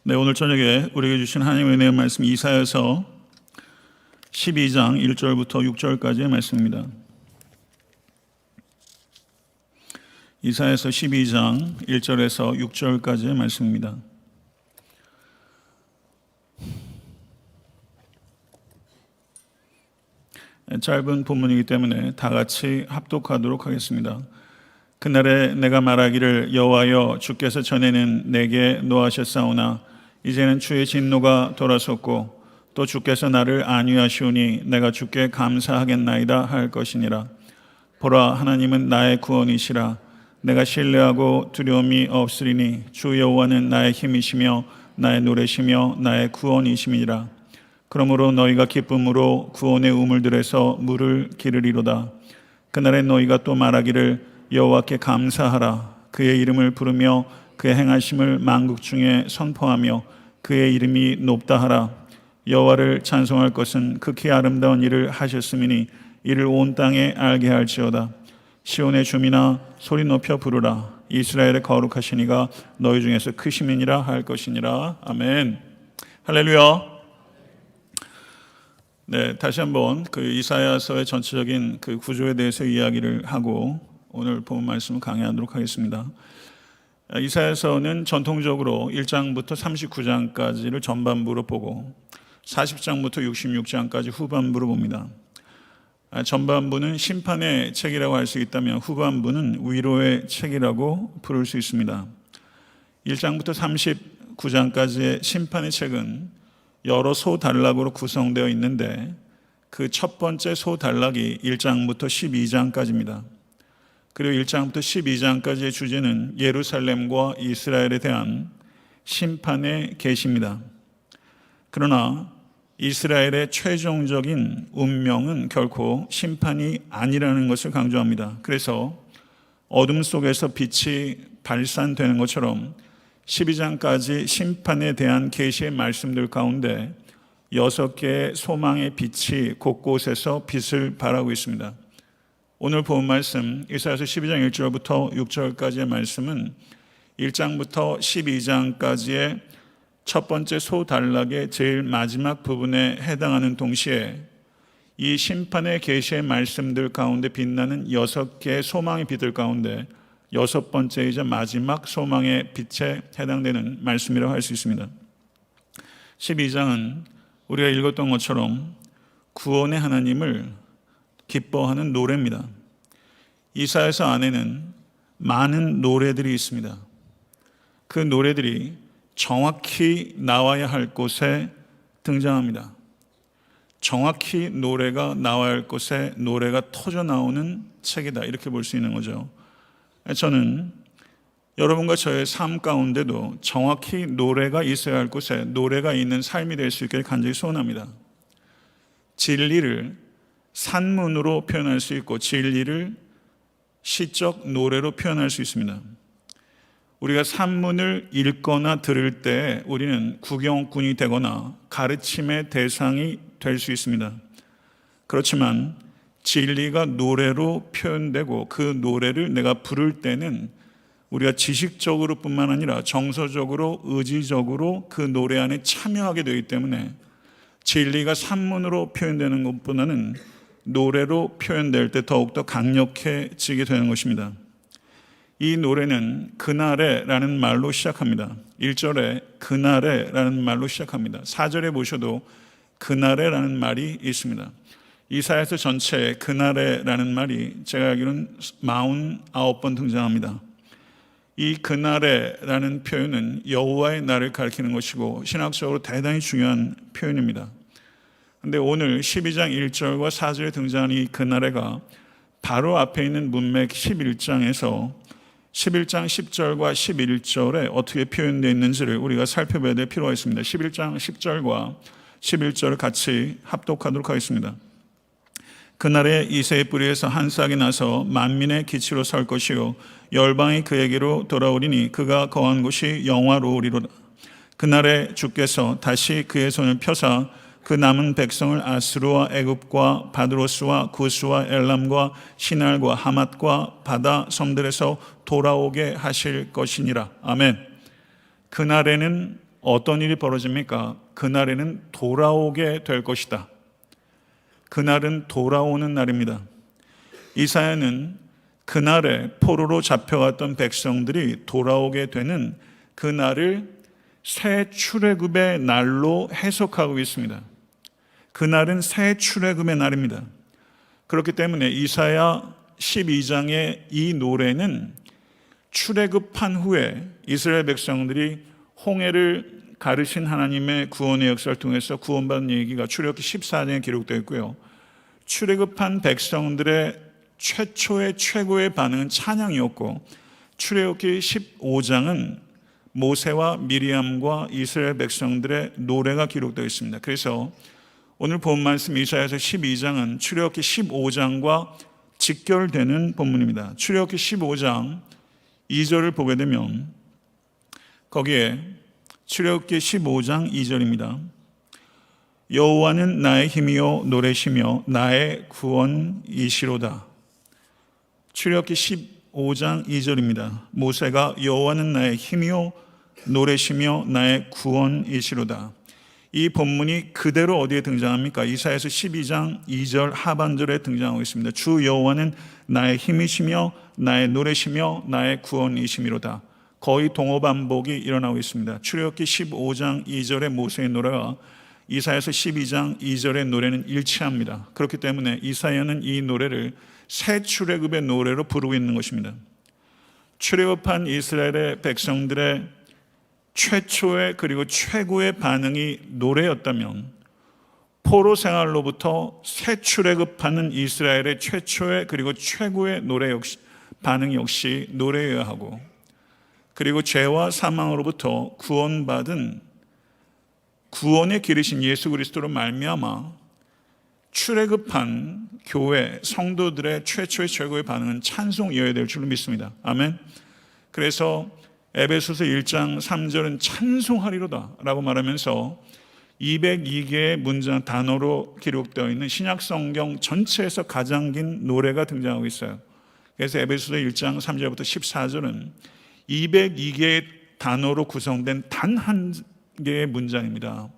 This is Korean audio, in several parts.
네, 오늘 저녁에 우리에게 주신 하나님의 은혜의 말씀 이사야서 12장 1절부터 6절까지의 말씀입니다. 이사야서 12장 1절에서 6절까지의 말씀입니다. 짧은 본문이기 때문에 다 같이 합독하도록 하겠습니다. 그날에 내가 말하기를 여호와여 주께서 전에는 내게 노하셨사오나 이제는 주의 진노가 돌아섰고 또 주께서 나를 안위하시오니 내가 주께 감사하겠나이다 할 것이니라. 보라, 하나님은 나의 구원이시라. 내가 신뢰하고 두려움이 없으리니 주 여호와는 나의 힘이시며 나의 노래시며 나의 구원이심이니라. 그러므로 너희가 기쁨으로 구원의 우물들에서 물을 기르리로다. 그날에 너희가 또 말하기를 여호와께 감사하라. 그의 이름을 부르며 그의 행하심을 만국 중에 선포하며 그의 이름이 높다 하라. 여호와를 찬송할 것은 극히 아름다운 일을 하셨음이니 이를 온 땅에 알게 할지어다. 시온의 주민아 소리 높여 부르라. 이스라엘의 거룩하신 이가 너희 중에서 크심이니라 할 것이니라. 아멘. 할렐루야. 네, 다시 한번 그 이사야서의 전체적인 그 구조에 대해서 이야기를 하고 오늘 본 말씀을 강의하도록 하겠습니다. 이사야서는 전통적으로 1장부터 39장까지를 전반부로 보고 40장부터 66장까지 후반부로 봅니다. 전반부는 심판의 책이라고 할 수 있다면 후반부는 위로의 책이라고 부를 수 있습니다. 1장부터 39장까지의 심판의 책은 여러 소단락으로 구성되어 있는데 그 첫 번째 소단락이 1장부터 12장까지입니다. 그리고 1장부터 12장까지의 주제는 예루살렘과 이스라엘에 대한 심판의 계시입니다. 그러나 이스라엘의 최종적인 운명은 결코 심판이 아니라는 것을 강조합니다. 그래서 어둠 속에서 빛이 발산되는 것처럼 12장까지 심판에 대한 계시의 말씀들 가운데 6개의 소망의 빛이 곳곳에서 빛을 발하고 있습니다. 오늘 본 말씀 이사야서 12장 1절부터 6절까지의 말씀은 1장부터 12장까지의 첫 번째 소단락의 제일 마지막 부분에 해당하는 동시에 이 심판의 계시의 말씀들 가운데 빛나는 6개의 소망의 빛들 가운데 6번째이자 마지막 소망의 빛에 해당되는 말씀이라고 할 수 있습니다. 12장은 우리가 읽었던 것처럼 구원의 하나님을 기뻐하는 노래입니다. 이사야서 안에는 많은 노래들이 있습니다. 그 노래들이 정확히 나와야 할 곳에 등장합니다. 정확히 노래가 나와야 할 곳에 노래가 터져 나오는 책이다, 이렇게 볼 수 있는 거죠. 저는 여러분과 저의 삶 가운데도 정확히 노래가 있어야 할 곳에 노래가 있는 삶이 될 수 있기를 간절히 소원합니다. 진리를 산문으로 표현할 수 있고 진리를 시적 노래로 표현할 수 있습니다. 우리가 산문을 읽거나 들을 때 우리는 구경꾼이 되거나 가르침의 대상이 될 수 있습니다. 그렇지만 진리가 노래로 표현되고 그 노래를 내가 부를 때는 우리가 지식적으로 뿐만 아니라 정서적으로 의지적으로 그 노래 안에 참여하게 되기 때문에 진리가 산문으로 표현되는 것보다는 노래로 표현될 때 더욱더 강력해지게 되는 것입니다. 이 노래는 그날에 라는 말로 시작합니다. 1절에 그날에 라는 말로 시작합니다. 4절에 보셔도 그날에 라는 말이 있습니다. 이사야서 전체에 그날에 라는 말이 제가 알기로는 49번 등장합니다. 이 그날에 라는 표현은 여호와의 날을 가리키는 것이고 신학적으로 대단히 중요한 표현입니다. 그런데 오늘 12장 1절과 4절에 등장하는 이 그날에가 바로 앞에 있는 문맥 11장에서 11장 10절과 11절에 어떻게 표현되어 있는지를 우리가 살펴봐야 될 필요가 있습니다. 11장 10절과 11절을 같이 합독하도록 하겠습니다. 그날에 이새의 뿌리에서 한 싹이 나서 만민의 기치로 설 것이요 열방이 그에게로 돌아오리니 그가 거한 곳이 영화로우리로다. 그날에 주께서 다시 그의 손을 펴사 그 남은 백성을 아스루와 애굽과 바드로스와 구스와 엘람과 시날과 하맛과 바다 섬들에서 돌아오게 하실 것이니라. 아멘. 그날에는 어떤 일이 벌어집니까? 그날에는 돌아오게 될 것이다. 그날은 돌아오는 날입니다. 이사야는 그날에 포로로 잡혀갔던 백성들이 돌아오게 되는 그날을 새 출애굽의 날로 해석하고 있습니다. 그날은 새 출애굽의 날입니다. 그렇기 때문에 이사야 12장의 이 노래는 출애굽한 후에 이스라엘 백성들이 홍해를 가르신 하나님의 구원의 역사를 통해서 구원받은 얘기가 출애굽기 14장에 기록되어 있고요. 출애굽한 백성들의 최초의 최고의 반응은 찬양이었고, 출애굽기 15장은 모세와 미리암과 이스라엘 백성들의 노래가 기록되어 있습니다. 그래서 오늘 본 말씀 이사야서 12장은 출애굽기 15장과 직결되는 본문입니다. 출애굽기 15장 2절을 보게 되면 거기에 출애굽기 15장 2절입니다. 여호와는 나의 힘이요 노래시며 나의 구원이시로다. 출애굽기 15장 2절입니다. 모세가 여호와는 나의 힘이요 노래시며 나의 구원이시로다. 이 본문이 그대로 어디에 등장합니까? 이사야서 12장 2절 하반절에 등장하고 있습니다. 주 여호와는 나의 힘이시며 나의 노래시며 나의 구원이시미로다. 거의 동어반복이 일어나고 있습니다. 출애굽기 15장 2절의 모세의 노래와 이사야서 12장 2절의 노래는 일치합니다. 그렇기 때문에 이사야는 이 노래를 새 출애굽의 노래로 부르고 있는 것입니다. 출애굽한 이스라엘의 백성들의 최초의 그리고 최고의 반응이 노래였다면, 포로 생활로부터 새 출애굽하는 이스라엘의 최초의 그리고 최고의 노래 역시 반응 역시 노래여야 하고, 그리고 죄와 사망으로부터 구원받은 구원의 길이신 예수 그리스도로 말미암아 출애굽한 교회 성도들의 최초의 최고의 반응은 찬송이어야 될 줄로 믿습니다. 아멘. 그래서 에베소서 1장 3절은 찬송하리로다 라고 말하면서 202개의 문장 단어로 기록되어 있는 신약 성경 전체에서 가장 긴 노래가 등장하고 있어요. 그래서 에베소서 1장 3절부터 14절은 202개의 단어로 구성된 단 한 개의 문장입니다.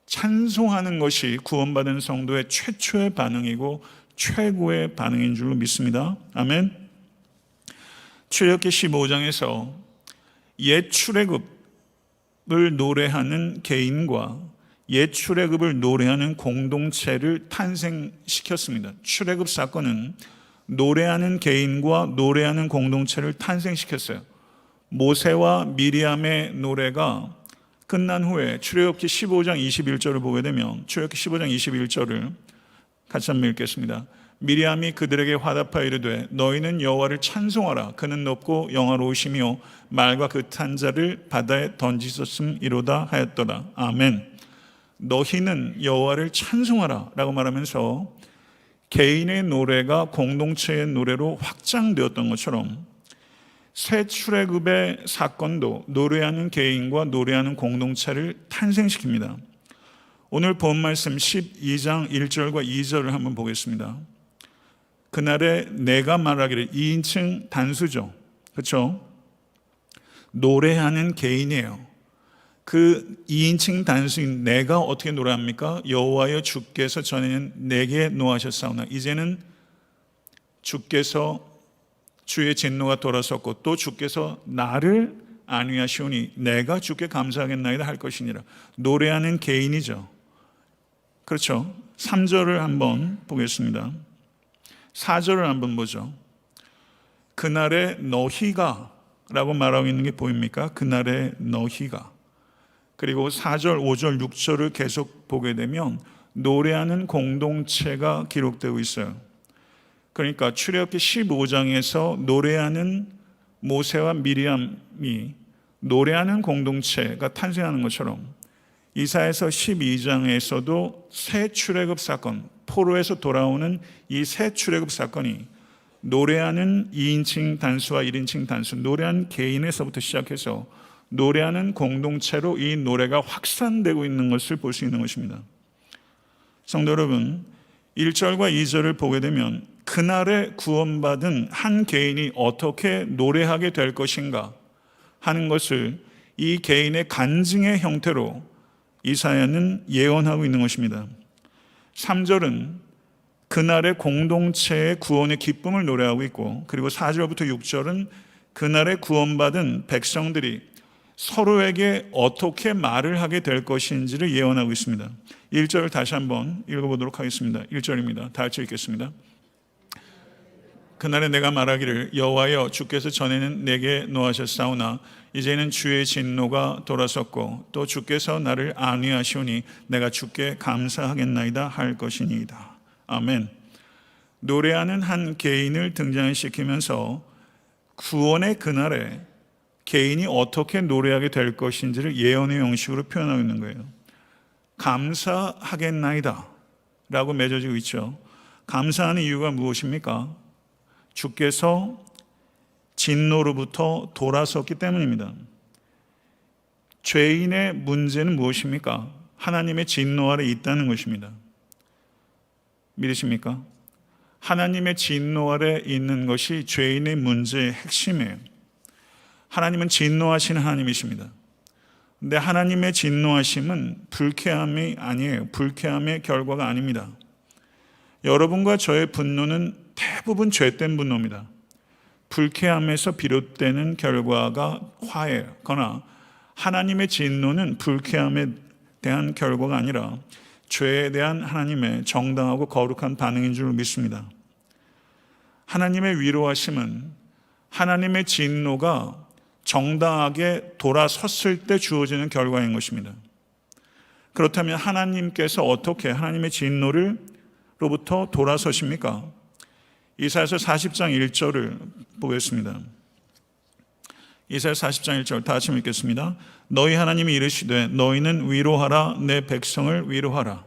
찬송하는 것이 구원받은 성도의 최초의 반응이고 최고의 반응인 줄로 믿습니다. 아멘. 출애굽기 15장에서 옛 출애굽을 노래하는 개인과 옛 출애굽을 노래하는 공동체를 탄생시켰습니다. 출애굽 사건은 노래하는 개인과 노래하는 공동체를 탄생시켰어요. 모세와 미리암의 노래가 끝난 후에 출애굽기 15장 21절을 보게 되면, 출애굽기 15장 21절을 같이 한번 읽겠습니다. 미리암이 그들에게 화답하여 이르되 너희는 여호와를 찬송하라. 그는 높고 영화로우시며 말과 그 탄 자를 바다에 던지셨음이로다 하였더라. 아멘. 너희는 여호와를 찬송하라 라고 말하면서 개인의 노래가 공동체의 노래로 확장되었던 것처럼 새 출애굽의 사건도 노래하는 개인과 노래하는 공동체를 탄생시킵니다. 오늘 본 말씀 12장 1절과 2절을 한번 보겠습니다. 그날에 내가 말하기를, 2인칭 단수죠. 그렇죠? 노래하는 개인이에요. 그 2인칭 단수인 내가 어떻게 노래합니까? 여호와여 주께서 전에는 내게 노하셨사오나 이제는 주께서 주의 진노가 돌아섰고 또 주께서 나를 안위하시오니 내가 주께 감사하겠나이다 할 것이니라. 노래하는 개인이죠. 그렇죠? 3절을 한번 보겠습니다. 4절을 한번 보죠. 그날에 너희가 라고 말하고 있는 게 보입니까? 그날에 너희가. 그리고 4절, 5절, 6절을 계속 보게 되면 노래하는 공동체가 기록되고 있어요. 그러니까 출애굽기 15장에서 노래하는 모세와 미리암이 노래하는 공동체가 탄생하는 것처럼 이사야서 12장에서도 새 출애굽 사건, 포로에서 돌아오는 이 새 출애굽 사건이 노래하는 2인칭 단수와 1인칭 단수, 노래하는 개인에서부터 시작해서 노래하는 공동체로 이 노래가 확산되고 있는 것을 볼 수 있는 것입니다. 성도 여러분, 1절과 2절을 보게 되면 그날에 구원받은 한 개인이 어떻게 노래하게 될 것인가 하는 것을 이 개인의 간증의 형태로 이사야는 예언하고 있는 것입니다. 3절은 그날의 공동체의 구원의 기쁨을 노래하고 있고, 그리고 4절부터 6절은 그날의 구원받은 백성들이 서로에게 어떻게 말을 하게 될 것인지를 예언하고 있습니다. 1절을 다시 한번 읽어보도록 하겠습니다. 1절입니다. 다 같이 읽겠습니다. 그날에 내가 말하기를 여호와여 주께서 전에는 내게 노하셨사오나 이제는 주의 진노가 돌아섰고 또 주께서 나를 안위하시오니 내가 주께 감사하겠나이다 할 것이니이다. 아멘. 노래하는 한 개인을 등장시키면서 구원의 그날에 개인이 어떻게 노래하게 될 것인지를 예언의 형식으로 표현하고 있는 거예요. 감사하겠나이다 라고 맺어지고 있죠. 감사하는 이유가 무엇입니까? 주께서 진노로부터 돌아섰기 때문입니다. 죄인의 문제는 무엇입니까? 하나님의 진노 아래 있다는 것입니다. 믿으십니까? 하나님의 진노 아래 있는 것이 죄인의 문제의 핵심이에요. 하나님은 진노하시는 하나님이십니다. 근데 하나님의 진노하심은 불쾌함이 아니에요. 불쾌함의 결과가 아닙니다. 여러분과 저의 분노는 대부분 죄된 분노입니다. 불쾌함에서 비롯되는 결과가 화해예요. 그러나 하나님의 진노는 불쾌함에 대한 결과가 아니라 죄에 대한 하나님의 정당하고 거룩한 반응인 줄 믿습니다. 하나님의 위로하심은 하나님의 진노가 정당하게 돌아섰을 때 주어지는 결과인 것입니다. 그렇다면 하나님께서 어떻게 하나님의 진노로부터 돌아서십니까? 이사야서 40장 1절을 보겠습니다. 이사야 40장 1절 다 같이 읽겠습니다. 너희 하나님이 이르시되 너희는 위로하라 내 백성을 위로하라.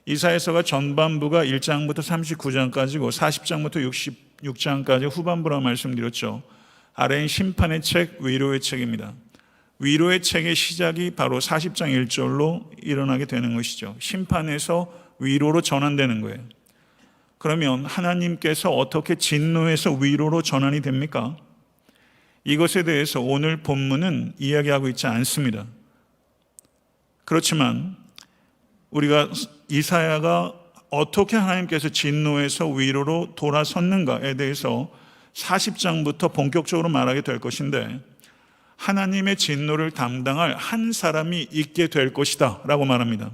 이사야서가 전반부가 1장부터 39장까지고 40장부터 66장까지 후반부라 말씀드렸죠. 아래인 심판의 책, 위로의 책입니다. 위로의 책의 시작이 바로 40장 1절로 일어나게 되는 것이죠. 심판에서 위로로 전환되는 거예요. 그러면 하나님께서 어떻게 진노에서 위로로 전환이 됩니까? 이것에 대해서 오늘 본문은 이야기하고 있지 않습니다. 그렇지만 우리가 이사야가 어떻게 하나님께서 진노에서 위로로 돌아섰는가에 대해서 40장부터 본격적으로 말하게 될 것인데, 하나님의 진노를 담당할 한 사람이 있게 될 것이다 라고 말합니다.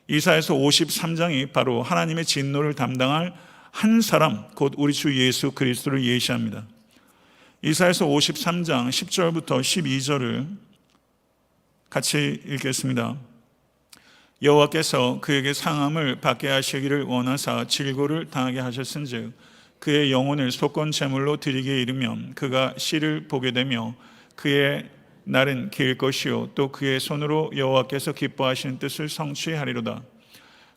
이사야서 53장이 바로 하나님의 진노를 담당할 한 사람, 곧 우리 주 예수 그리스도를 예시합니다. 이사야서 53장 10절부터 12절을 같이 읽겠습니다. 여호와께서 그에게 상함을 받게 하시기를 원하사 질고를 당하게 하셨은즉 그의 영혼을 속건 제물로 드리게 이르면 그가 씨를 보게 되며 그의 날은 길 것이요 또 그의 손으로 여호와께서 기뻐하시는 뜻을 성취하리로다.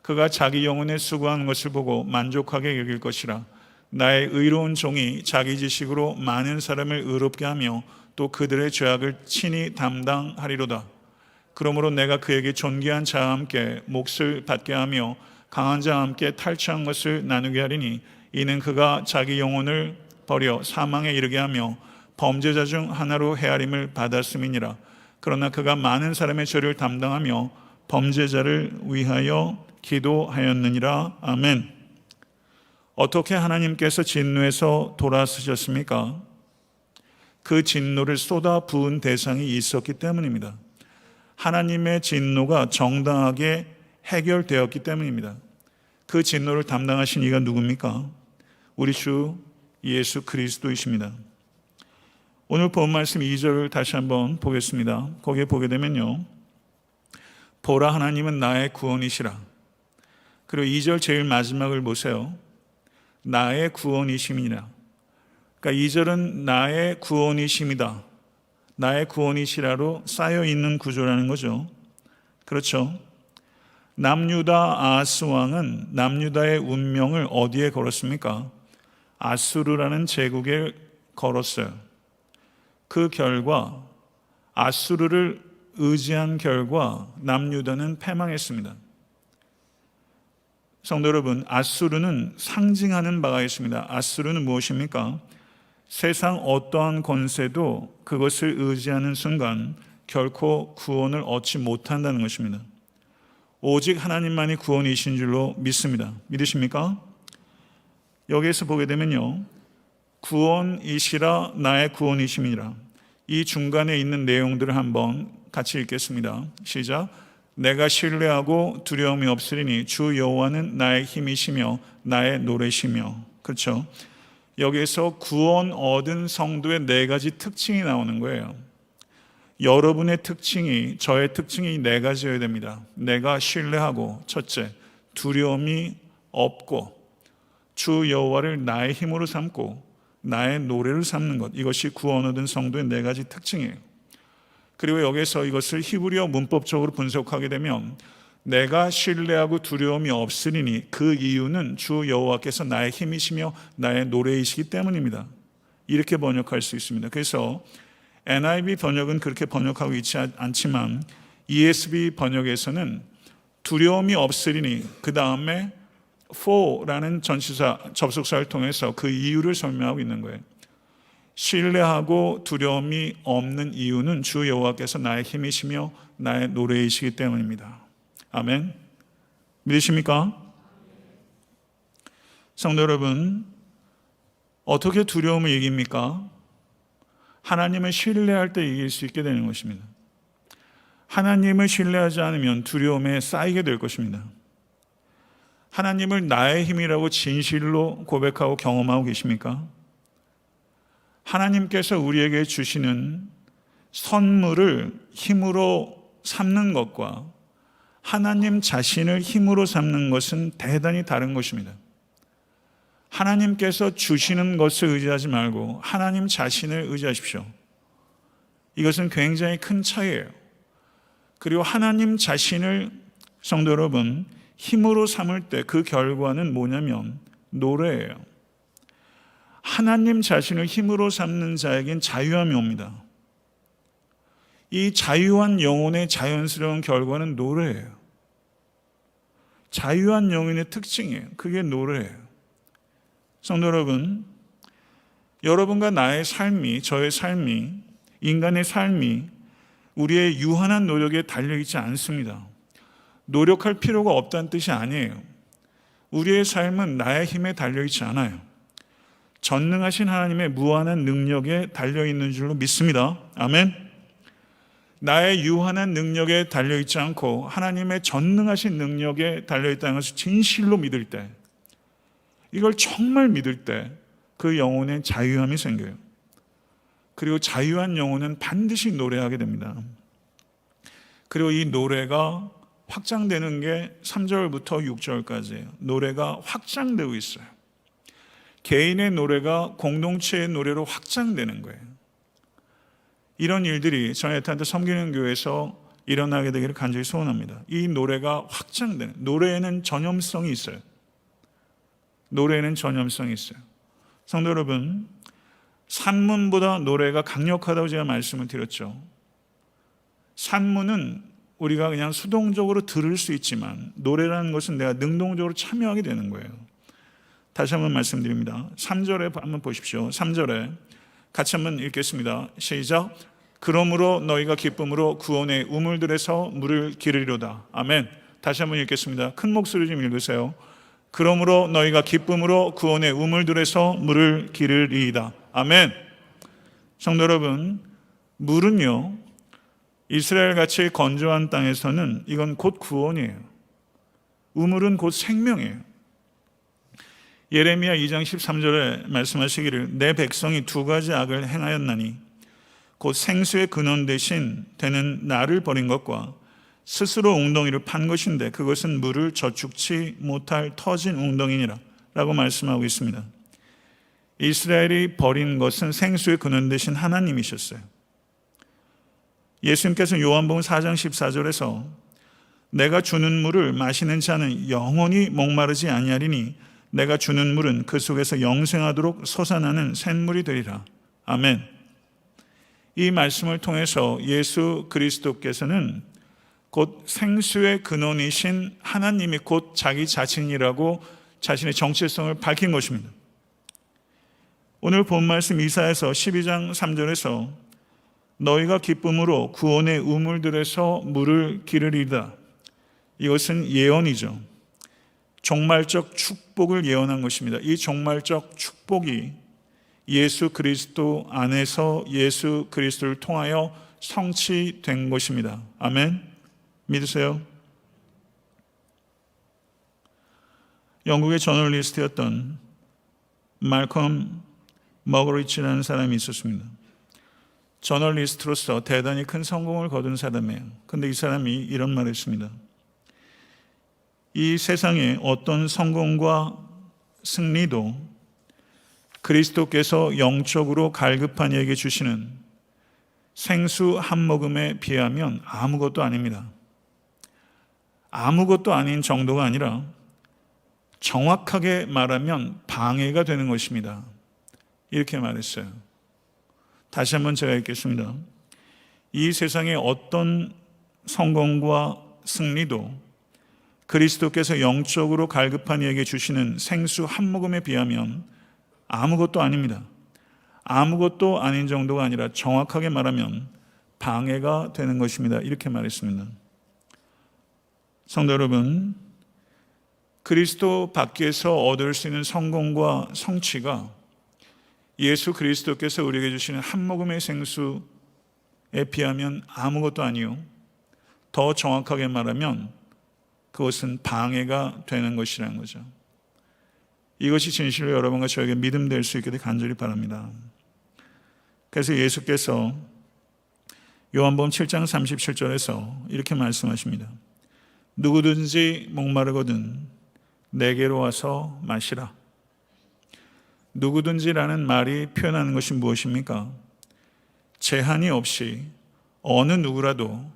그가 자기 영혼에 수고하는 것을 보고 만족하게 여길 것이라. 나의 의로운 종이 자기 지식으로 많은 사람을 의롭게 하며 또 그들의 죄악을 친히 담당하리로다. 그러므로 내가 그에게 존귀한 자와 함께 몫을 받게 하며 강한 자와 함께 탈취한 것을 나누게 하리니 이는 그가 자기 영혼을 버려 사망에 이르게 하며 범죄자 중 하나로 헤아림을 받았음이니라. 그러나 그가 많은 사람의 죄를 담당하며 범죄자를 위하여 기도하였느니라. 아멘. 어떻게 하나님께서 진노에서 돌아서셨습니까? 그 진노를 쏟아 부은 대상이 있었기 때문입니다. 하나님의 진노가 정당하게 해결되었기 때문입니다. 그 진노를 담당하신 이가 누굽니까? 우리 주 예수 그리스도이십니다. 오늘 본 말씀 2절을 다시 한번 보겠습니다. 거기에 보게 되면요, 보라 하나님은 나의 구원이시라. 그리고 2절 제일 마지막을 보세요. 나의 구원이심이라. 그러니까 2절은 나의 구원이심이다, 나의 구원이시라로 쌓여있는 구조라는 거죠. 그렇죠. 남유다 아하스 왕은 남유다의 운명을 어디에 걸었습니까? 아수르라는 제국에 걸었어요. 그 결과 아수르를 의지한 결과 남유다는 패망했습니다. 성도 여러분, 아수르는 상징하는 바가 있습니다. 아수르는 무엇입니까? 세상 어떠한 권세도 그것을 의지하는 순간 결코 구원을 얻지 못한다는 것입니다. 오직 하나님만이 구원이신 줄로 믿습니다. 믿으십니까? 여기에서 보게 되면요, 구원이시라 나의 구원이심이라, 이 중간에 있는 내용들을 한번 같이 읽겠습니다. 시작. 내가 신뢰하고 두려움이 없으리니 주 여호와는 나의 힘이시며 나의 노래시며. 그렇죠? 여기에서 구원 얻은 성도의 네 가지 특징이 나오는 거예요. 여러분의 특징이, 저의 특징이 네 가지여야 됩니다. 내가 신뢰하고, 첫째, 두려움이 없고, 주 여호와를 나의 힘으로 삼고 나의 노래를 삼는 것, 이것이 구원 얻은 성도의 네 가지 특징이에요. 그리고 여기서 이것을 히브리어 문법적으로 분석하게 되면 내가 신뢰하고 두려움이 없으리니 그 이유는 주 여호와께서 나의 힘이시며 나의 노래이시기 때문입니다. 이렇게 번역할 수 있습니다. 그래서 NIV 번역은 그렇게 번역하고 있지 않지만 ESV 번역에서는 두려움이 없으리니 그 다음에 for라는 전치사 접속사를 통해서 그 이유를 설명하고 있는 거예요. 신뢰하고 두려움이 없는 이유는 주 여호와께서 나의 힘이시며 나의 노래이시기 때문입니다. 아멘. 믿으십니까? 성도 여러분, 어떻게 두려움을 이깁니까? 하나님을 신뢰할 때 이길 수 있게 되는 것입니다. 하나님을 신뢰하지 않으면 두려움에 쌓이게 될 것입니다. 하나님을 나의 힘이라고 진실로 고백하고 경험하고 계십니까? 하나님께서 우리에게 주시는 선물을 힘으로 삼는 것과 하나님 자신을 힘으로 삼는 것은 대단히 다른 것입니다. 하나님께서 주시는 것을 의지하지 말고 하나님 자신을 의지하십시오. 이것은 굉장히 큰 차이예요. 그리고 하나님 자신을, 성도 여러분, 힘으로 삼을 때 그 결과는 뭐냐면 노래예요. 하나님 자신을 힘으로 삼는 자에겐 자유함이 옵니다. 이 자유한 영혼의 자연스러운 결과는 노래예요. 자유한 영혼의 특징이에요. 그게 노래예요. 성도 여러분, 여러분과 나의 삶이, 저의 삶이, 인간의 삶이 우리의 유한한 노력에 달려있지 않습니다. 노력할 필요가 없다는 뜻이 아니에요. 우리의 삶은 나의 힘에 달려있지 않아요. 전능하신 하나님의 무한한 능력에 달려있는 줄로 믿습니다. 아멘. 나의 유한한 능력에 달려있지 않고 하나님의 전능하신 능력에 달려있다는 것을 진실로 믿을 때, 이걸 정말 믿을 때 그 영혼에 자유함이 생겨요. 그리고 자유한 영혼은 반드시 노래하게 됩니다. 그리고 이 노래가 확장되는 게 3절부터 6절까지예요. 노래가 확장되고 있어요. 개인의 노래가 공동체의 노래로 확장되는 거예요. 이런 일들이 저희 애타한테 섬기는 교회에서 일어나게 되기를 간절히 소원합니다. 이 노래가 확장되는, 노래에는 전염성이 있어요. 노래에는 전염성이 있어요. 성도 여러분, 산문보다 노래가 강력하다고 제가 말씀을 드렸죠. 산문은 우리가 그냥 수동적으로 들을 수 있지만 노래라는 것은 내가 능동적으로 참여하게 되는 거예요. 다시 한번 말씀드립니다. 3절에 한번 보십시오. 3절에 같이 한번 읽겠습니다. 시작. 그러므로 너희가 기쁨으로 구원의 우물들에서 물을 기르리로다. 아멘. 다시 한번 읽겠습니다. 큰 목소리 좀 읽으세요. 그러므로 너희가 기쁨으로 구원의 우물들에서 물을 기르리이다. 아멘. 성도 여러분, 물은요, 이스라엘같이 건조한 땅에서는 이건 곧 구원이에요. 우물은 곧 생명이에요. 예레미야 2장 13절에 말씀하시기를 내 백성이 두 가지 악을 행하였나니 곧 생수의 근원 대신 되는 나를 버린 것과 스스로 웅덩이를 판 것인데 그것은 물을 저축치 못할 터진 웅덩이니라 라고 말씀하고 있습니다. 이스라엘이 버린 것은 생수의 근원 대신 하나님이셨어요. 예수님께서 요한복음 4장 14절에서 내가 주는 물을 마시는 자는 영원히 목마르지 아니하리니 내가 주는 물은 그 속에서 영생하도록 솟아나는 샘물이 되리라. 아멘. 이 말씀을 통해서 예수 그리스도께서는 곧 생수의 근원이신 하나님이 곧 자기 자신이라고 자신의 정체성을 밝힌 것입니다. 오늘 본 말씀 이사야서 12장 3절에서 너희가 기쁨으로 구원의 우물들에서 물을 기르리다. 이것은 예언이죠. 종말적 축복을 예언한 것입니다. 이 종말적 축복이 예수 그리스도 안에서 예수 그리스도를 통하여 성취된 것입니다. 아멘. 믿으세요? 영국의 저널리스트였던 말컴 머거리치라는 사람이 있었습니다. 저널리스트로서 대단히 큰 성공을 거둔 사람이에요. 그런데 이 사람이 이런 말을 했습니다. 이 세상에 어떤 성공과 승리도 그리스도께서 영적으로 갈급한 이에게 주시는 생수 한 모금에 비하면 아무것도 아닙니다. 아무것도 아닌 정도가 아니라 정확하게 말하면 방해가 되는 것입니다. 이렇게 말했어요. 다시 한번 제가 읽겠습니다. 이 세상의 어떤 성공과 승리도 그리스도께서 영적으로 갈급한 이에게 주시는 생수 한 모금에 비하면 아무것도 아닙니다. 아무것도 아닌 정도가 아니라 정확하게 말하면 방해가 되는 것입니다. 이렇게 말했습니다. 성도 여러분, 그리스도 밖에서 얻을 수 있는 성공과 성취가 예수 그리스도께서 우리에게 주시는 한 모금의 생수에 비하면 아무것도 아니요. 더 정확하게 말하면 그것은 방해가 되는 것이라는 거죠. 이것이 진실로 여러분과 저에게 믿음 될 수 있게 간절히 바랍니다. 그래서 예수께서 요한복음 7장 37절에서 이렇게 말씀하십니다. 누구든지 목마르거든 내게로 와서 마시라. 누구든지라는 말이 표현하는 것이 무엇입니까? 제한이 없이 어느 누구라도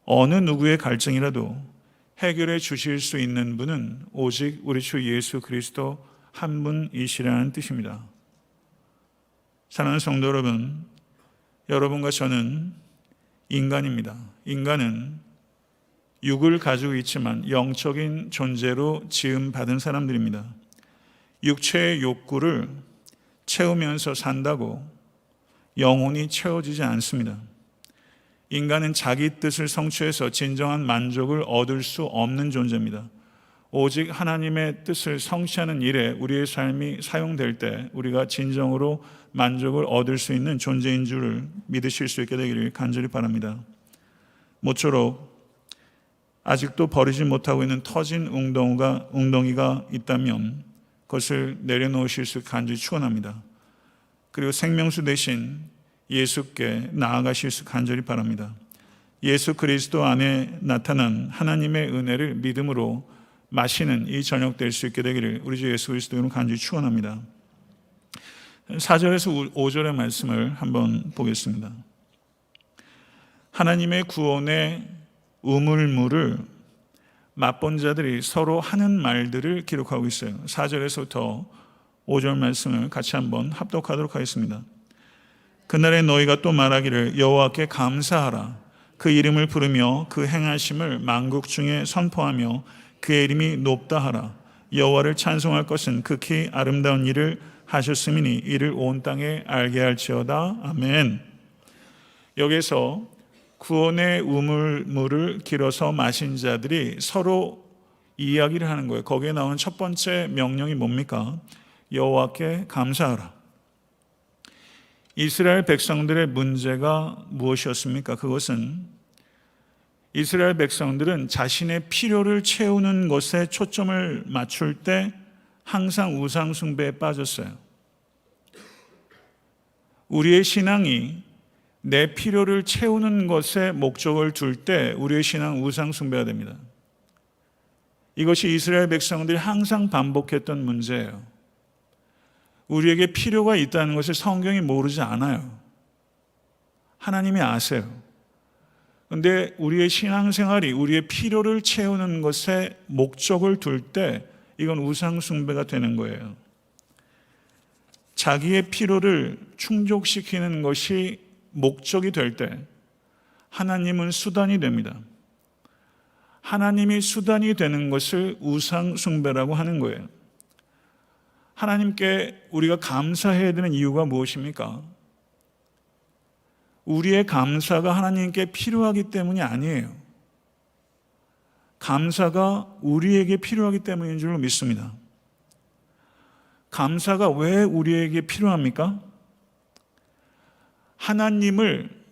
어느 누구의 갈증이라도 해결해 주실 수 있는 분은 오직 우리 주 예수 그리스도 한 분이시라는 뜻입니다. 사랑하는 성도 여러분, 여러분과 저는 인간입니다. 인간은 육을 가지고 있지만 영적인 존재로 지음받은 사람들입니다. 육체의 욕구를 채우면서 산다고 영혼이 채워지지 않습니다. 인간은 자기 뜻을 성취해서 진정한 만족을 얻을 수 없는 존재입니다. 오직 하나님의 뜻을 성취하는 일에 우리의 삶이 사용될 때 우리가 진정으로 만족을 얻을 수 있는 존재인 줄을 믿으실 수 있게 되기를 간절히 바랍니다. 모쪼록 아직도 버리지 못하고 있는 터진 웅덩이가 있다면 그것을 내려놓으실 수 간절히 축원합니다. 그리고 생명수 대신 예수께 나아가실 수 간절히 바랍니다. 예수 그리스도 안에 나타난 하나님의 은혜를 믿음으로 마시는 이 저녁 될 수 있게 되기를 우리 주 예수 그리스도 이름으로 간절히 축원합니다. 4절에서 5절의 말씀을 한번 보겠습니다. 하나님의 구원의 우물물을 맛본 자들이 서로 하는 말들을 기록하고 있어요. 4절에서부터 5절 말씀을 같이 한번 합독하도록 하겠습니다. 그날에 너희가 또 말하기를 여호와께 감사하라. 그 이름을 부르며 그 행하심을 만국 중에 선포하며 그의 이름이 높다 하라. 여호와를 찬송할 것은 극히 아름다운 일을 하셨음이니 이를 온 땅에 알게 할지어다. 아멘. 여기서 구원의 우물물을 길어서 마신 자들이 서로 이야기를 하는 거예요. 거기에 나오는 첫 번째 명령이 뭡니까? 여호와께 감사하라. 이스라엘 백성들의 문제가 무엇이었습니까? 그것은 이스라엘 백성들은 자신의 필요를 채우는 것에 초점을 맞출 때 항상 우상 숭배에 빠졌어요. 우리의 신앙이 내 필요를 채우는 것에 목적을 둘 때 우리의 신앙 우상 숭배가 됩니다. 이것이 이스라엘 백성들이 항상 반복했던 문제예요. 우리에게 필요가 있다는 것을 성경이 모르지 않아요. 하나님이 아세요. 그런데 우리의 신앙생활이 우리의 필요를 채우는 것에 목적을 둘 때 이건 우상 숭배가 되는 거예요. 자기의 필요를 충족시키는 것이 목적이 될 때 하나님은 수단이 됩니다. 하나님이 수단이 되는 것을 우상 숭배라고 하는 거예요. 하나님께 우리가 감사해야 되는 이유가 무엇입니까? 우리의 감사가 하나님께 필요하기 때문이 아니에요. 감사가 우리에게 필요하기 때문인 줄 믿습니다. 감사가 왜 우리에게 필요합니까? 하나님을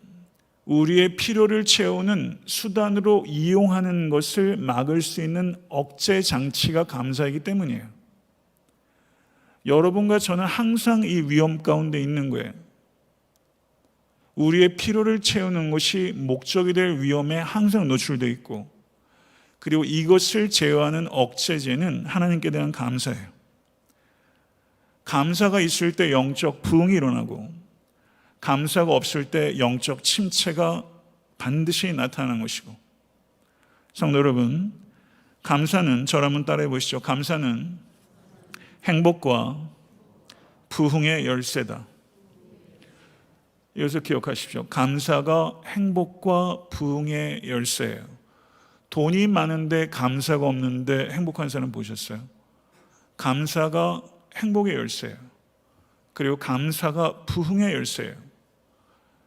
우리의 필요를 채우는 수단으로 이용하는 것을 막을 수 있는 억제 장치가 감사이기 때문이에요. 여러분과 저는 항상 이 위험 가운데 있는 거예요. 우리의 필요를 채우는 것이 목적이 될 위험에 항상 노출되어 있고, 그리고 이것을 제어하는 억제제는 하나님께 대한 감사예요. 감사가 있을 때 영적 부흥이 일어나고, 감사가 없을 때 영적 침체가 반드시 나타나는 것이고, 성도 여러분, 감사는, 저를 한번 따라해 보시죠. 감사는 행복과 부흥의 열쇠다. 여기서 기억하십시오. 감사가 행복과 부흥의 열쇠예요. 돈이 많은데 감사가 없는데 행복한 사람 보셨어요? 감사가 행복의 열쇠예요. 그리고 감사가 부흥의 열쇠예요.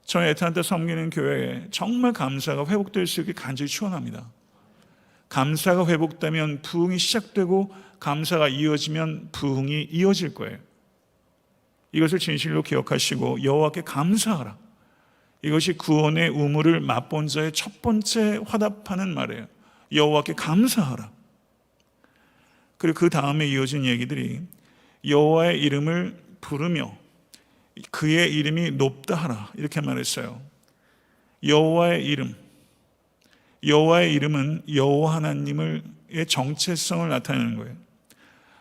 저희 애타한테 섬기는 교회에 정말 감사가 회복될 수 있게 간절히 축원합니다. 감사가 회복되면 부흥이 시작되고, 감사가 이어지면 부흥이 이어질 거예요. 이것을 진실로 기억하시고 여호와께 감사하라. 이것이 구원의 우물을 맛본 자의 첫 번째 화답하는 말이에요. 여호와께 감사하라. 그리고 그 다음에 이어진 얘기들이 여호와의 이름을 부르며 그의 이름이 높다 하라, 이렇게 말했어요. 여호와의 이름, 여호와의 이름은 여호와 하나님의 정체성을 나타내는 거예요.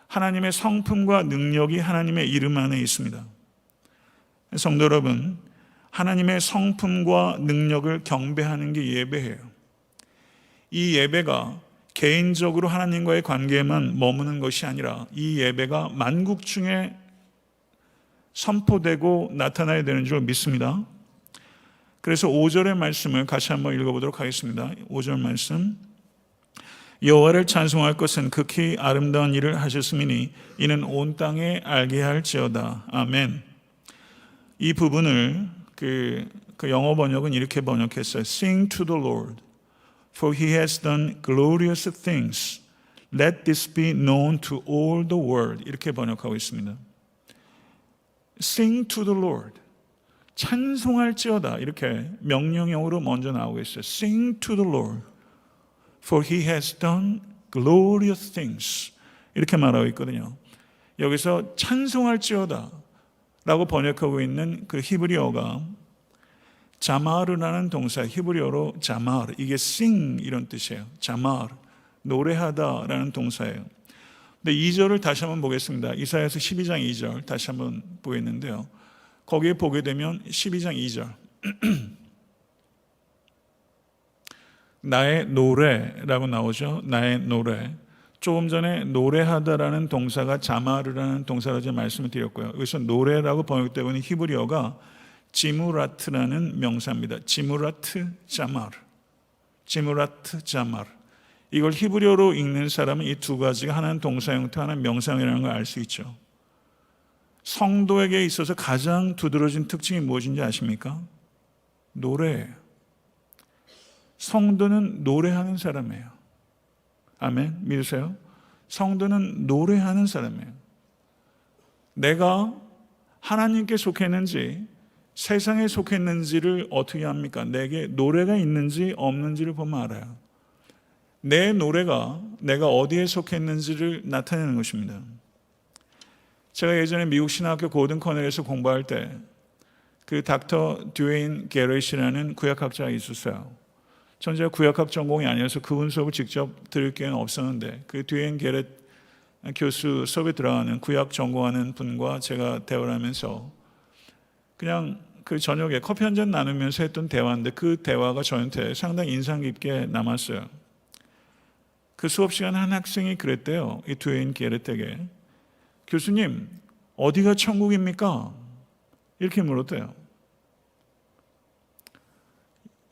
하나님의 성품과 능력이 하나님의 이름 안에 있습니다. 성도 여러분, 하나님의 성품과 능력을 경배하는 게 예배예요. 이 예배가 개인적으로 하나님과의 관계에만 머무는 것이 아니라 이 예배가 만국중에 선포되고 나타나야 되는 줄 믿습니다. 그래서 5절의 말씀을 같이 한번 읽어보도록 하겠습니다. 5절 말씀, 여호와를 찬송할 것은 극히 아름다운 일을 하셨음이니 이는 온 땅에 알게 할지어다. 아멘. 이 부분을 그 영어 번역은 이렇게 번역했어요. Sing to the Lord, for he has done glorious things. Let this be known to all the world. 이렇게 번역하고 있습니다. Sing to the Lord, 찬송할지어다, 이렇게 명령형으로 먼저 나오고 있어요. Sing to the Lord, for he has done glorious things. 이렇게 말하고 있거든요. 여기서 찬송할지어다 라고 번역하고 있는 그 히브리어가 자마르라는 동사, 히브리어로 자마르, 이게 sing 이런 뜻이에요. 자마르, 노래하다 라는 동사예요. 근데 2절을 다시 한번 보겠습니다. 이사야서 12장 2절 다시 한번 보겠는데요. 거기에 보게 되면 12장 2절 나의 노래라고 나오죠. 나의 노래. 조금 전에 노래하다라는 동사가 자마르라는 동사로 제가 말씀을 드렸고요. 여기서 노래라고 번역되고 있는 히브리어가 지무라트라는 명사입니다. 지무라트 자마르, 지무라트 자마르. 이걸 히브리어로 읽는 사람은 이 두 가지가 하나는 동사 형태, 하나는 명사 형태라는 걸 알 수 있죠. 성도에게 있어서 가장 두드러진 특징이 무엇인지 아십니까? 노래예요. 성도는 노래하는 사람이에요. 아멘. 믿으세요? 성도는 노래하는 사람이에요. 내가 하나님께 속했는지 세상에 속했는지를 어떻게 합니까? 내게 노래가 있는지 없는지를 보면 알아요. 내 노래가 내가 어디에 속했는지를 나타내는 것입니다. 제가 예전에 미국 신학교 고든 커넬에서 공부할 때 그 닥터 듀웨인 게렛이라는 구약학자가 있었어요. 전 제가 구약학 전공이 아니어서 그분 수업을 직접 들을 기회는 없었는데 그 듀웨인 게렛 교수 수업에 들어가는 구약 전공하는 분과 제가 대화를 하면서 그냥 그 저녁에 커피 한잔 나누면서 했던 대화인데 그 대화가 저한테 상당히 인상 깊게 남았어요. 그 수업 시간에 한 학생이 그랬대요. 이 듀웨인 게렛에게, 교수님 어디가 천국입니까? 이렇게 물었대요.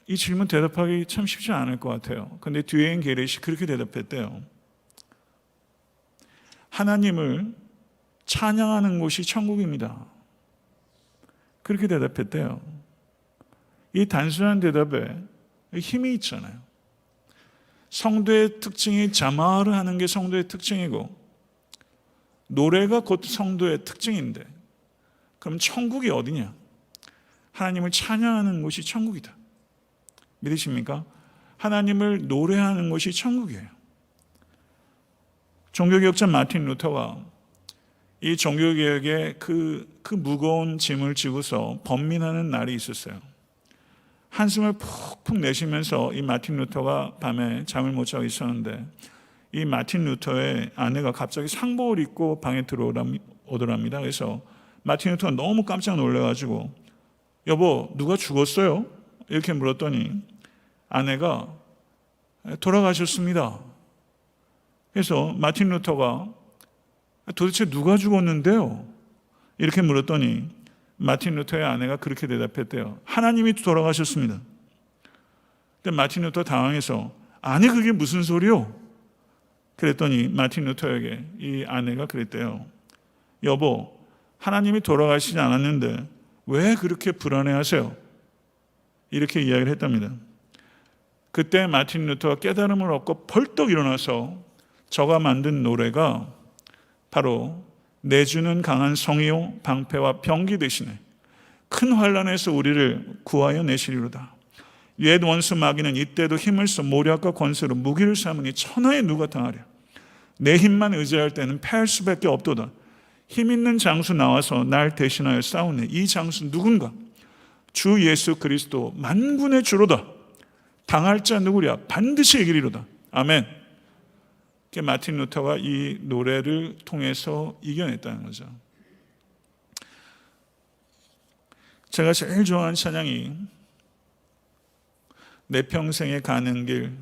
이 질문 대답하기 참 쉽지 않을 것 같아요. 그런데 듀웨인 게렛이 그렇게 대답했대요. 하나님을 찬양하는 곳이 천국입니다. 그렇게 대답했대요. 이 단순한 대답에 힘이 있잖아요. 성도의 특징이 자마를 하는 게 성도의 특징이고 노래가 곧 성도의 특징인데 그럼 천국이 어디냐? 하나님을 찬양하는 곳이 천국이다. 믿으십니까? 하나님을 노래하는 곳이 천국이에요. 종교개혁자 마틴 루터가 이 종교개혁의 그 무거운 짐을 지고서 번민하는 날이 있었어요. 한숨을 푹푹 내쉬면서 이 마틴 루터가 밤에 잠을 못 자고 있었는데 이 마틴 루터의 아내가 갑자기 상복을 입고 방에 들어오더랍니다. 그래서 마틴 루터가 너무 깜짝 놀라가지고 여보 누가 죽었어요? 이렇게 물었더니 아내가 돌아가셨습니다. 그래서 마틴 루터가 도대체 누가 죽었는데요? 이렇게 물었더니 마틴 루터의 아내가 그렇게 대답했대요. 하나님이 돌아가셨습니다. 근데 마틴 루터 당황해서 아니 그게 무슨 소리요? 그랬더니 마틴 루터에게 이 아내가 그랬대요. 여보 하나님이 돌아가시지 않았는데 왜 그렇게 불안해하세요? 이렇게 이야기를 했답니다. 그때 마틴 루터가 깨달음을 얻고 벌떡 일어나서 저가 만든 노래가 바로 내주는 강한 성이요 방패와 병기 대신에 큰 환난에서 우리를 구하여 내시리로다. 옛 원수 마귀는 이때도 힘을 써 모략과 권세로 무기를 삼으니 천하에 누가 당하랴. 내 힘만 의지할 때는 패할 수밖에 없도다. 힘 있는 장수 나와서 날 대신하여 싸우네. 이 장수 누군가? 주 예수 그리스도 만군의 주로다. 당할 자 누구랴? 반드시 이기리로다. 아멘. 마틴 루터가 이 노래를 통해서 이겨냈다는 거죠. 제가 제일 좋아하는 찬양이 내 평생에 가는 길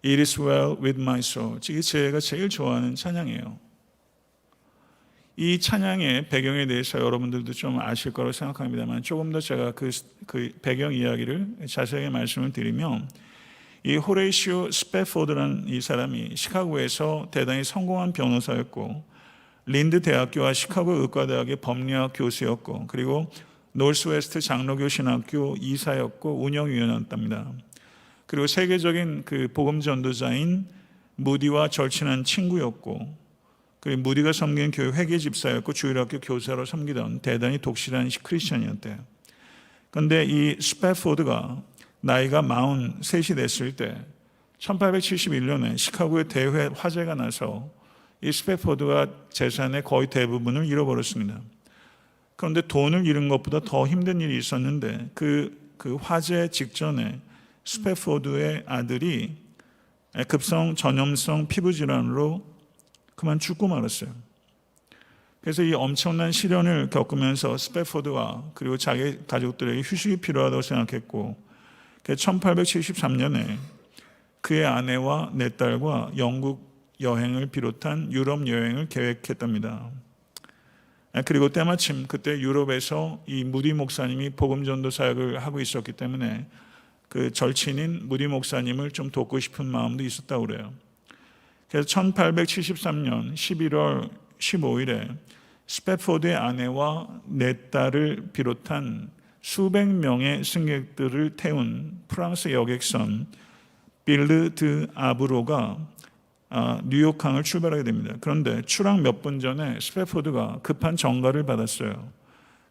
It is well with my soul. 이게 제가 제일 좋아하는 찬양이에요. 이 찬양의 배경에 대해서 여러분들도 좀 아실 거라고 생각합니다만 조금 더 제가 그 배경 이야기를 자세하게 말씀을 드리면 이 호레이시오 스패포드라는 이 사람이 시카고에서 대단히 성공한 변호사였고 린드 대학교와 시카고 의과대학의 법리학 교수였고 그리고 노스웨스트 장로교 신학교 이사였고 운영위원이었답니다. 그리고 세계적인 그 복음 전도자인 무디와 절친한 친구였고 그리고 무디가 섬긴 교회 회계 집사였고 주일학교 교사로 섬기던 대단히 독실한 크리스천이었대요. 그런데 이 스패포드가 나이가 43이 됐을 때 1871년에 시카고의 대회 화재가 나서 이 스패포드가 재산의 거의 대부분을 잃어버렸습니다. 그런데 돈을 잃은 것보다 더 힘든 일이 있었는데 그 화재 직전에 스패포드의 아들이 급성 전염성 피부질환으로 그만 죽고 말았어요. 그래서 이 엄청난 시련을 겪으면서 스패포드와 그리고 자기 가족들에게 휴식이 필요하다고 생각했고 1873년에 그의 아내와 네 딸과 영국 여행을 비롯한 유럽 여행을 계획했답니다. 그리고 때마침 그때 유럽에서 이 무디 목사님이 복음 전도 사역을 하고 있었기 때문에 그 절친인 무디 목사님을 좀 돕고 싶은 마음도 있었다고 그래요. 그래서 1873년 11월 15일에 스패포드의 아내와 네 딸을 비롯한 수백 명의 승객들을 태운 프랑스 여객선 빌르 드 아브로가 뉴욕항을 출발하게 됩니다. 그런데 출항 몇 분 전에 스패포드가 급한 전가를 받았어요.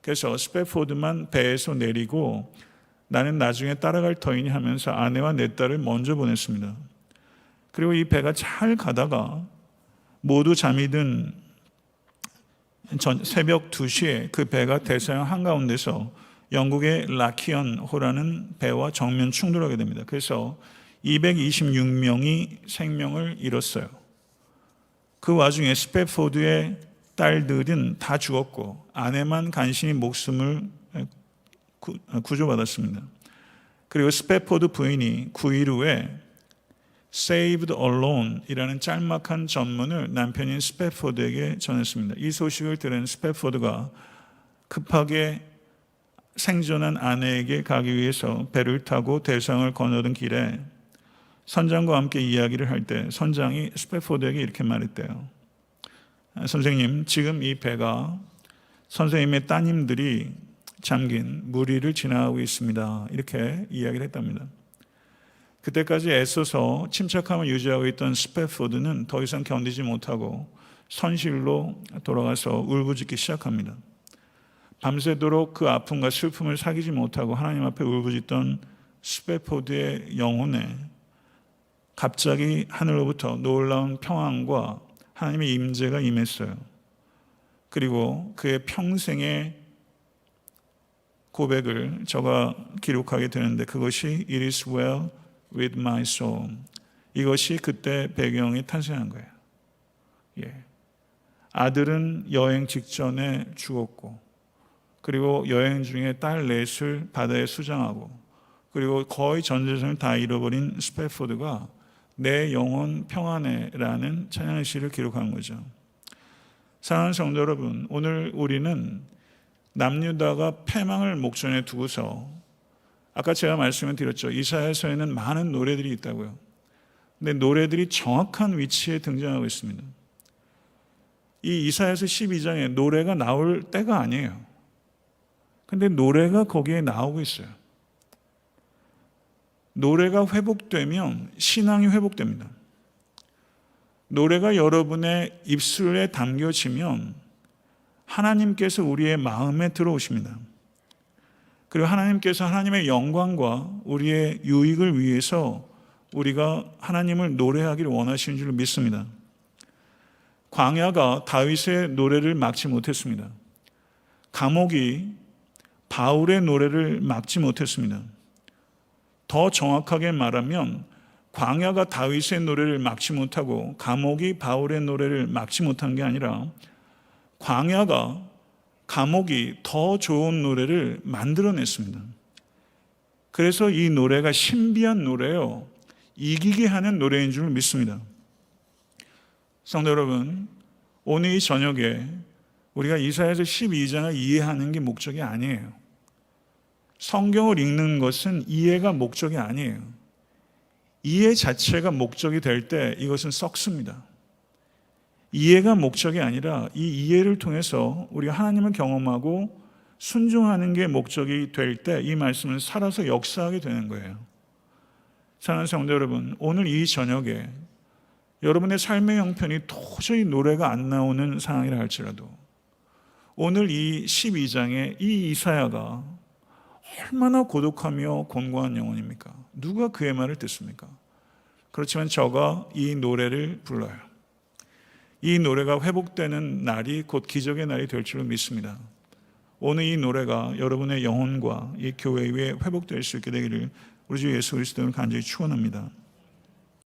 그래서 스패포드만 배에서 내리고 나는 나중에 따라갈 터이니 하면서 아내와 네 딸을 먼저 보냈습니다. 그리고 이 배가 잘 가다가 모두 잠이 든 새벽 2시에 그 배가 대서양 한가운데서 영국의 라키언호라는 배와 정면 충돌하게 됩니다. 그래서 226명이 생명을 잃었어요. 그 와중에 스패포드의 딸들은 다 죽었고 아내만 간신히 목숨을 구조받았습니다. 그리고 스패포드 부인이 9일 후에 Saved Alone 이라는 짤막한 전문을 남편인 스패포드에게 전했습니다. 이 소식을 들은 스패포드가 급하게 생존한 아내에게 가기 위해서 배를 타고 대서양을 건너던 길에 선장과 함께 이야기를 할 때 선장이 스패포드에게 이렇게 말했대요. 선생님, 지금 이 배가 선생님의 따님들이 잠긴 무리를 지나가고 있습니다. 이렇게 이야기를 했답니다. 그때까지 애써서 침착함을 유지하고 있던 스패포드는 더 이상 견디지 못하고 선실로 돌아가서 울부짖기 시작합니다. 밤새도록 그 아픔과 슬픔을 사귀지 못하고 하나님 앞에 울부짖던 스패포드의 영혼에 갑자기 하늘로부터 놀라운 평안과 하나님의 임재가 임했어요. 그리고 그의 평생의 고백을 저가 기록하게 되는데, 그것이 It is well with my soul. 이것이 그때 배경이 탄생한 거예요. 아들은 여행 직전에 죽었고, 그리고 여행 중에 딸 넷을 바다에 수장하고, 그리고 거의 전 재산을 다 잃어버린 스패포드가 내 영혼 평안해라는 찬양의 시를 기록한 거죠. 사랑하는 성도 여러분, 오늘 우리는 남유다가 패망을 목전에 두고서, 아까 제가 말씀을 드렸죠. 이사야서에는 많은 노래들이 있다고요. 근데 노래들이 정확한 위치에 등장하고 있습니다. 이 이사야서 12장에 노래가 나올 때가 아니에요. 근데 노래가 거기에 나오고 있어요. 노래가 회복되면 신앙이 회복됩니다. 노래가 여러분의 입술에 담겨지면 하나님께서 우리의 마음에 들어오십니다. 그리고 하나님께서 하나님의 영광과 우리의 유익을 위해서 우리가 하나님을 노래하기를 원하시는 줄 믿습니다. 광야가 다윗의 노래를 막지 못했습니다. 감옥이 바울의 노래를 막지 못했습니다. 더 정확하게 말하면 광야가 다윗의 노래를 막지 못하고 감옥이 바울의 노래를 막지 못한 게 아니라, 광야가 감옥이 더 좋은 노래를 만들어냈습니다. 그래서 이 노래가 신비한 노래요, 이기게 하는 노래인 줄 믿습니다. 성도 여러분, 오늘 이 저녁에 우리가 이사야서 12장을 이해하는 게 목적이 아니에요. 성경을 읽는 것은 이해가 목적이 아니에요. 이해 자체가 목적이 될 때 이것은 썩습니다. 이해가 목적이 아니라 이 이해를 통해서 우리가 하나님을 경험하고 순종하는 게 목적이 될 때 이 말씀은 살아서 역사하게 되는 거예요. 사랑하는 성도 여러분, 오늘 이 저녁에 여러분의 삶의 형편이 도저히 노래가 안 나오는 상황이라 할지라도, 오늘 이 12장의 이 이사야가 얼마나 고독하며 곤고한 영혼입니까? 누가 그의 말을 듣습니까? 그렇지만 저가 이 노래를 불러요. 이 노래가 회복되는 날이 곧 기적의 날이 될 줄 믿습니다. 오늘 이 노래가 여러분의 영혼과 이 교회 위에 회복될 수 있게 되기를 우리 주 예수 그리스도를 간절히 축원합니다.